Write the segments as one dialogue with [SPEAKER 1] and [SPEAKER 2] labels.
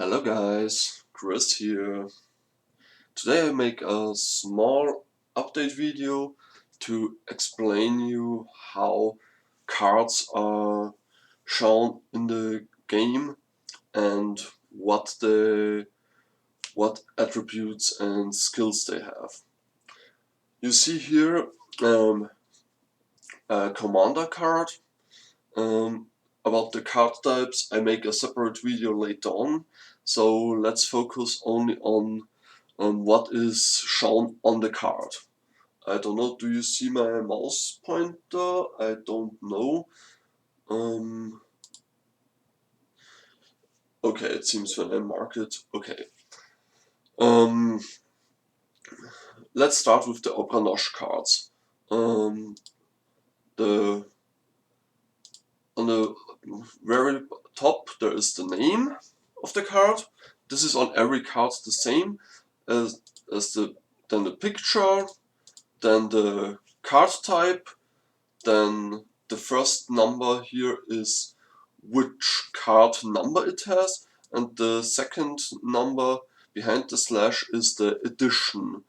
[SPEAKER 1] Hello guys, Chris here. Today I make a small update video to explain you how cards are shown in the game and what attributes and skills they have. You see here a commander card. About the card types I make a separate video later on, so let's focus only on what is shown on the card. I don't know, do you see my mouse pointer? I don't know. Okay, it seems when I mark it. Okay. Let's start with the Opera cards. On the very top there is the name of the card. This is on every card the same as then the picture, then the card type, then the first number here is which card number it has, and the second number behind the slash is the edition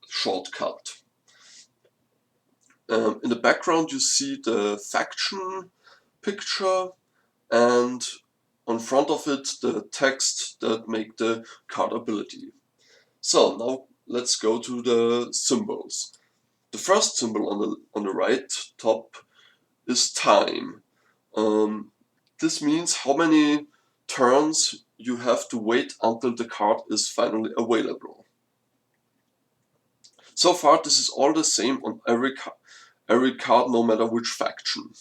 [SPEAKER 1] shortcut. In the background you see the faction picture, and on front of it the text that make the card ability. So now let's go to the symbols. The first symbol on the right top is time. This means how many turns you have to wait until the card is finally available. So far this is all the same on every card, no matter which faction.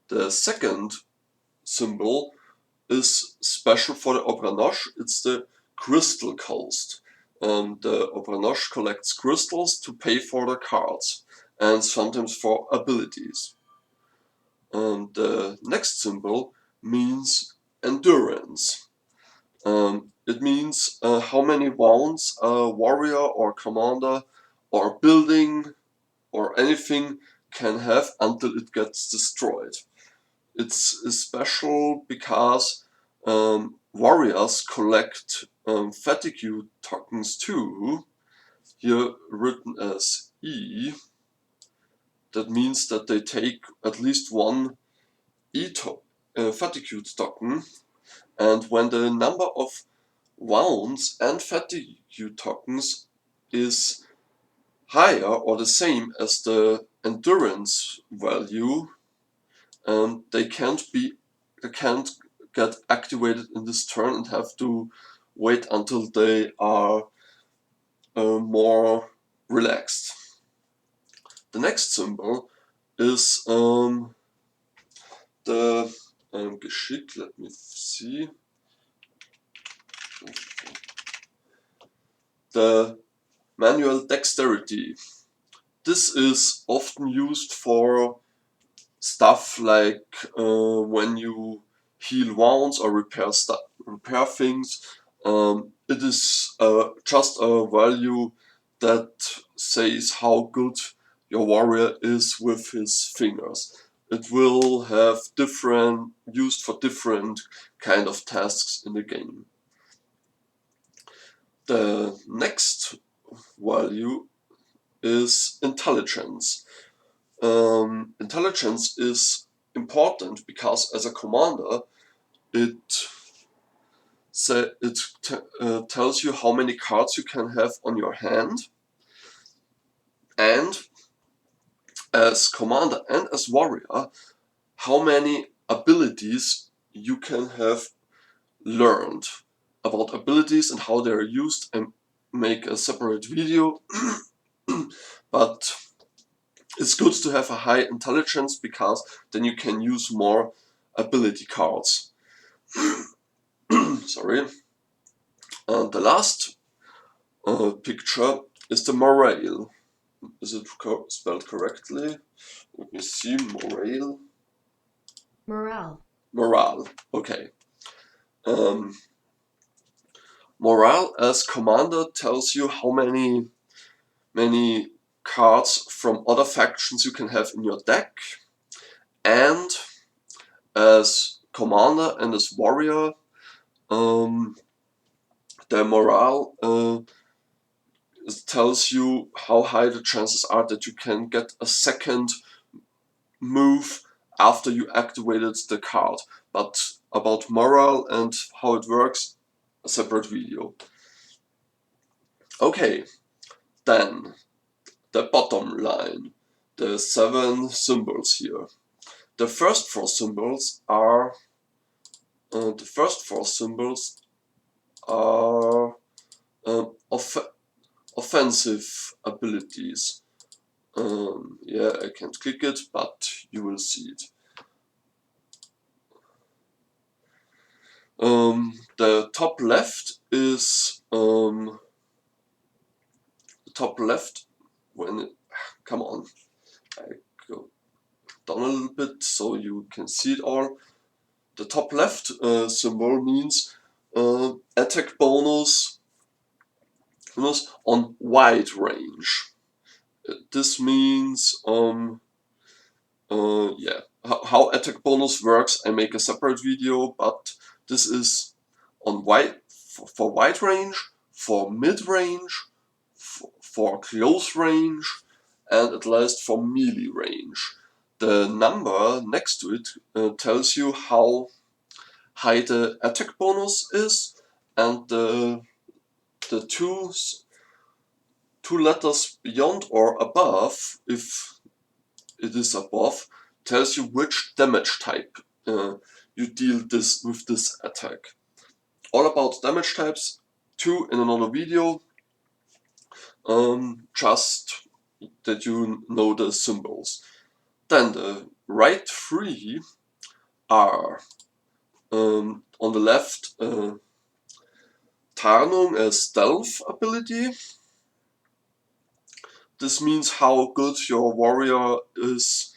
[SPEAKER 1] The second symbol is special for the Opera Noche. It's the crystal cost. The Opera Noche collects crystals to pay for the cards and sometimes for abilities. The next symbol means endurance. It means how many wounds a warrior or commander or building or anything can have until it gets destroyed. It's special because warriors collect fatigue tokens too, here written as E. That means that they take at least one fatigue token, and when the number of wounds and fatigue tokens is higher or the same as the endurance value, they can't get activated in this turn and have to wait until they are more relaxed. The next symbol is the Geschick. Let me see. The manual dexterity. This is often used for stuff like when you heal wounds or repair things. It is just a value that says how good your warrior is with his fingers. It will have used for different kind of tasks in the game. The next value is intelligence. Intelligence is important because as a commander it tells you how many cards you can have on your hand, and as commander and as warrior how many abilities you can have learned. About abilities and how they are used and make a separate video but it's good to have a high intelligence because then you can use more ability cards. Sorry. And the last picture is the morale. Is it spelled correctly? Let me see. Morale. Morale. Okay. Morale as commander tells you how many cards from other factions you can have in your deck, and as commander and his warrior. Their morale tells you how high the chances are that you can get a second move after you activated the card. But about morale and how it works, a separate video. Okay, then the bottom line, the 7 symbols here. The first 4 symbols are offensive abilities. Yeah, I can't click it, but you will see it. The top left is come on, I go down a little bit so you can see it all. The top left symbol means attack bonus on wide range. This means yeah, how attack bonus works. I make a separate video, but this is on for wide range, for mid range, for close range, and at last for melee range. The number next to it tells you how high the attack bonus is, and the two letters beyond or above, if it is above, tells you which damage type you deal with this attack. All about damage types, too, in another video. Just that you know the symbols. Then the right 3 are on the left Tarnung, a stealth ability. This means how good your warrior is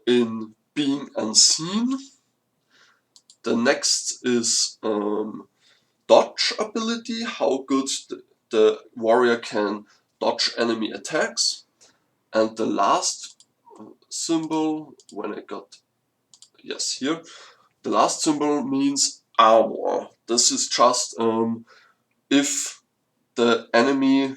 [SPEAKER 1] in being unseen. The next is dodge ability, how good the warrior can dodge enemy attacks. And the last symbol, here, the last symbol means armor. This is just if the enemy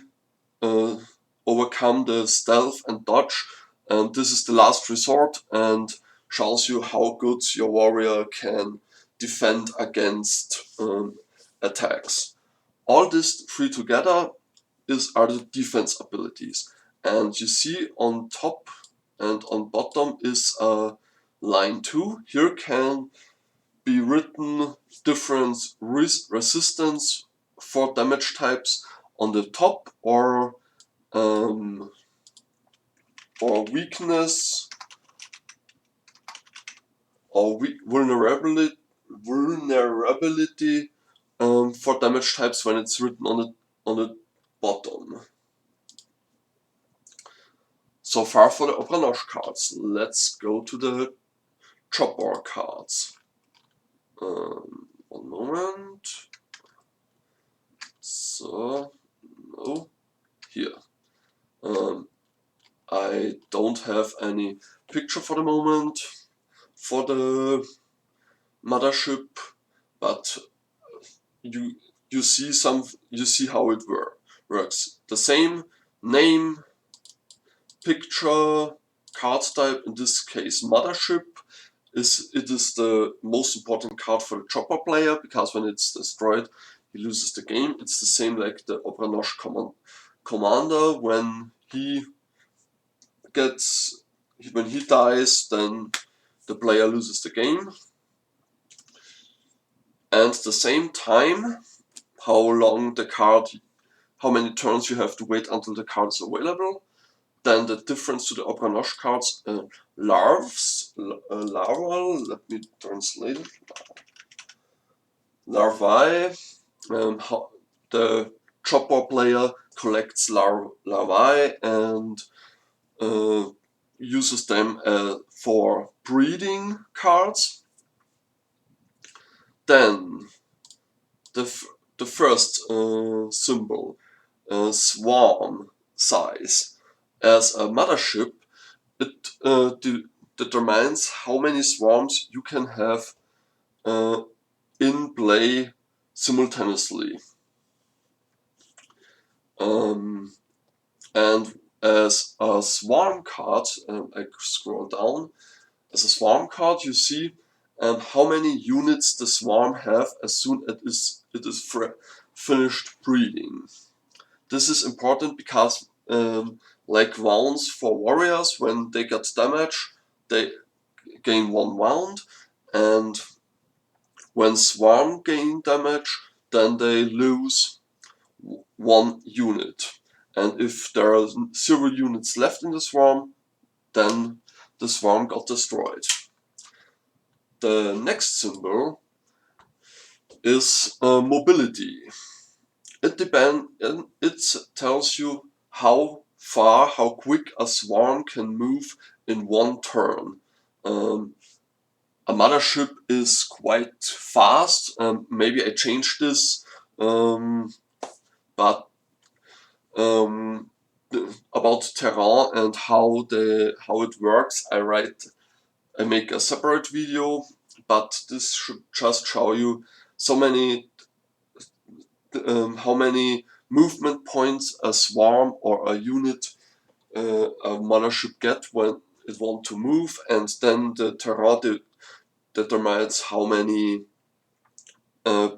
[SPEAKER 1] overcome the stealth and dodge, and this is the last resort and shows you how good your warrior can defend against attacks. All these 3 together are the defense abilities, and you see on top and on bottom is line 2. Here can be written different resistance for damage types on the top, or weakness or vulnerability for damage types when it's written on the bottom. So far for the Obranosh cards. Let's go to the chopper cards. One moment. So, no, here. I don't have any picture for the moment for the mothership, but you see how it works. The same name, picture, card type. In this case, mothership is the most important card for the chopper player, because when it's destroyed, he loses the game. It's the same like the Obranosh commander. When he dies, then the player loses the game. And at the same time, how many turns you have to wait until the card is available. Then the difference to the Obranosh cards, larval, let me translate it. Larvae, the chopper player collects larvae and uses them for breeding cards. Then the first symbol, swarm size. As a mothership, it determines how many swarms you can have in play simultaneously. And as a swarm card, I scroll down, as a swarm card you see how many units the swarm have as soon as it is finished breeding. This is important because like wounds for warriors, when they get damage they gain 1 wound, and when swarm gain damage then they lose 1 unit. And if there are 0 units left in the swarm, then the swarm got destroyed. The next symbol is mobility. It tells you how far, how quick a swarm can move in 1 turn. A mothership is quite fast. Maybe I changed this, but about terrain and how it works, I make a separate video, but this should just show you so many how many movement points a swarm or a unit a mothership get when it wants to move, and then the terrain determines how many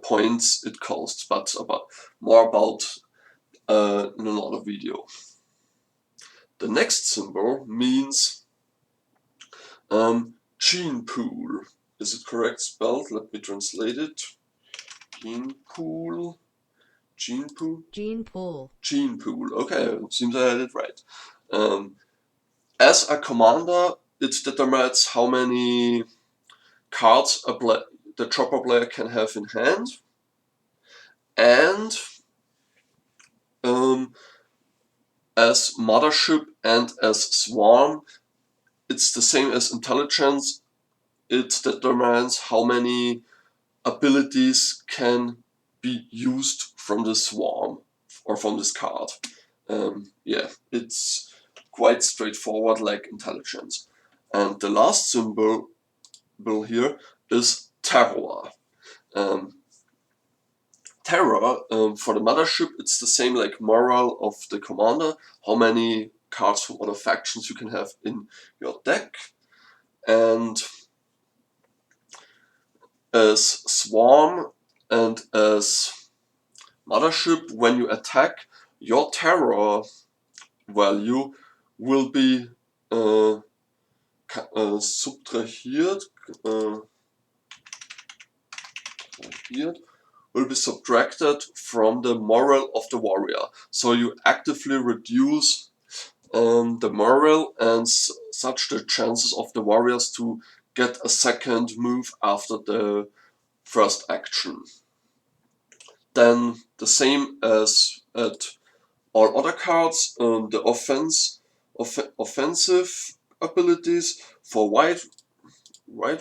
[SPEAKER 1] points it costs, but more about in another video. The next symbol means gene pool. Is it correct spelled? Let me translate it. Gene pool. Gene pool?
[SPEAKER 2] Gene pool.
[SPEAKER 1] Gene pool. Okay, it seems I had it right. As a commander, it determines how many cards the chopper player can have in hand, and as mothership and as swarm, it's the same as intelligence. It determines how many abilities can be used from the swarm or from this card. Yeah, it's quite straightforward like intelligence. And the last symbol here is terror. Terror, for the mothership, it's the same like morale of the commander, how many cards from other factions you can have in your deck. And as swarm and as mothership, when you attack, your terror value will be subtrahiert, will be subtracted from the morale of the warrior. So you actively reduce the morale and such the chances of the warriors to get a second move after the first action. Then the same as at all other cards, the offensive abilities for wide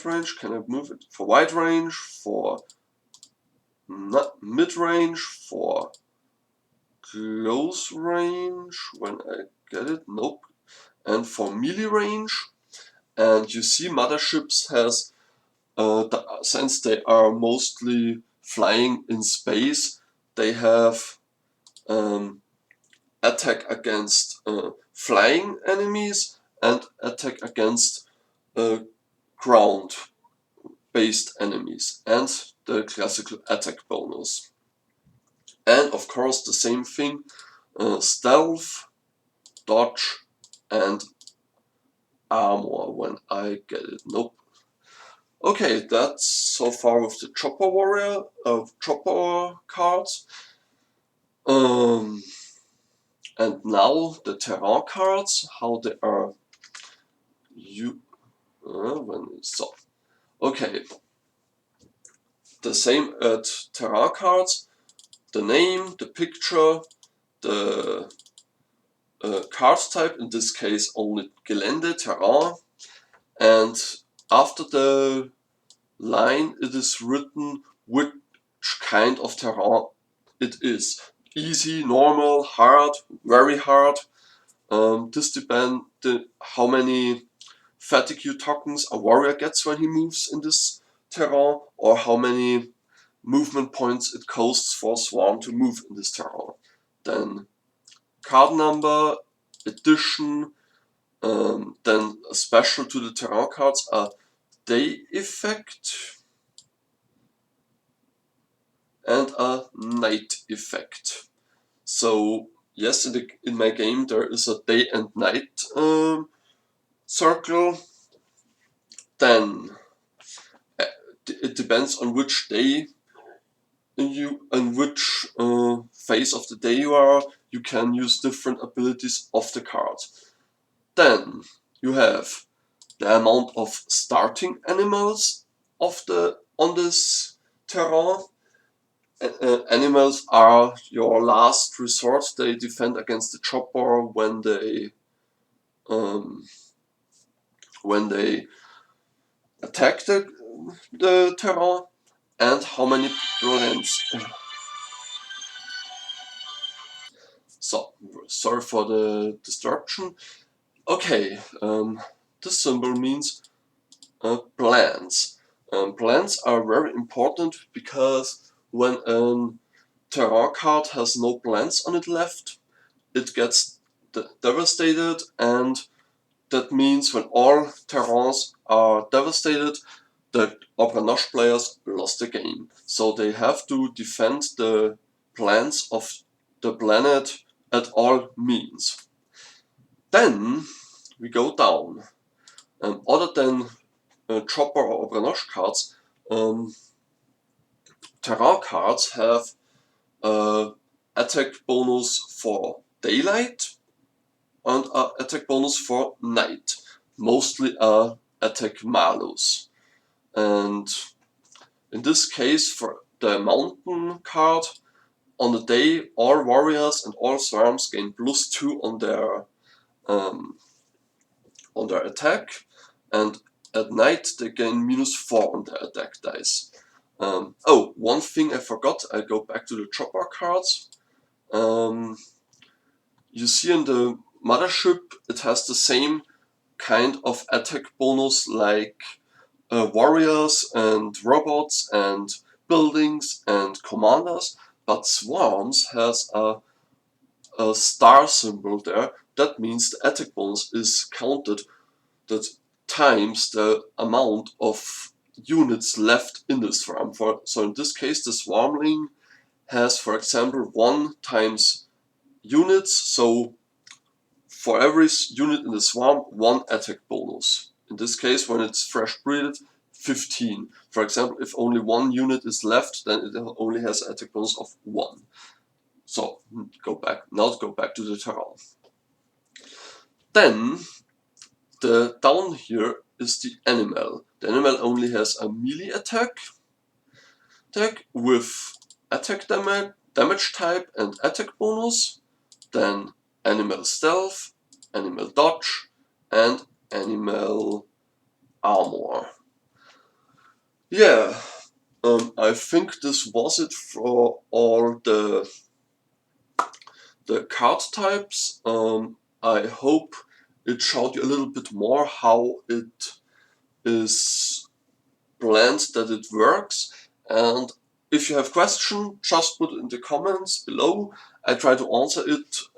[SPEAKER 1] range. Can I move it? For wide range, for mid range, for close range. When I get it, nope. And for melee range. And you see, motherships has since they are mostly flying in space, they have attack against flying enemies and attack against ground-based enemies, and the classical attack bonus. And of course the same thing, stealth, dodge, and armor when I get it. Nope. Okay, that's so far with the chopper warrior chopper cards. And now the terrain cards, how they are so. Okay, the same at terrain cards. The name, the picture, the card type, in this case only Gelände, terrain, and after the line it is written which kind of terrain it is. Easy, normal, hard, very hard. This depends how many fatigue tokens a warrior gets when he moves in this terrain, or how many movement points it costs for a swarm to move in this terrain. Then card number, addition, then special to the terrain cards are day effect and a night effect. So yes, in my game there is a day and night circle. Then it depends on which day in which phase of the day you are. You can use different abilities of the card. Then you have the amount of starting animals on this terrain. Animals are your last resort. They defend against the chopper when they attack the terrain, and how many plants. So sorry for the disruption. Okay, this symbol means plants. Plants are very important because when a terrain card has no plants on it left, it gets devastated, and that means when all terrains are devastated, the Obranosh players lost the game. So they have to defend the plants of the planet at all means. Then we go down. Other than Chopper or Obranosh cards, terrain cards have attack bonus for daylight and attack bonus for night. Mostly attack malus. And in this case, for the mountain card, on the day all warriors and all swarms gain +2 on their attack, and at night they gain -4 on their attack dice. Oh, one thing I forgot, I go back to the chopper cards. You see in the mothership it has the same kind of attack bonus like warriors and robots and buildings and commanders, but swarms has a star symbol there. That means the attack bonus is counted that times the amount of units left in the swarm. So in this case the swarmling has, for example, 1 times units, so for every unit in the swarm, 1 attack bonus. In this case, when it's fresh breeded, 15. For example, if only 1 unit is left, then it only has an attack bonus of 1. So go back to the terrain. Then down here is the animal. The animal only has a melee attack with attack damage type and attack bonus. Then animal stealth, animal dodge, and animal armor. Yeah, I think this was it for all the card types. I hope it showed you a little bit more how it is planned, that it works. And if you have questions, just put it in the comments below. I try to answer it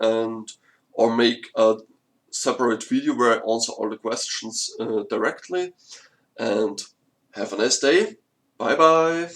[SPEAKER 1] or make a separate video where I answer all the questions directly. And have a nice day. Bye bye.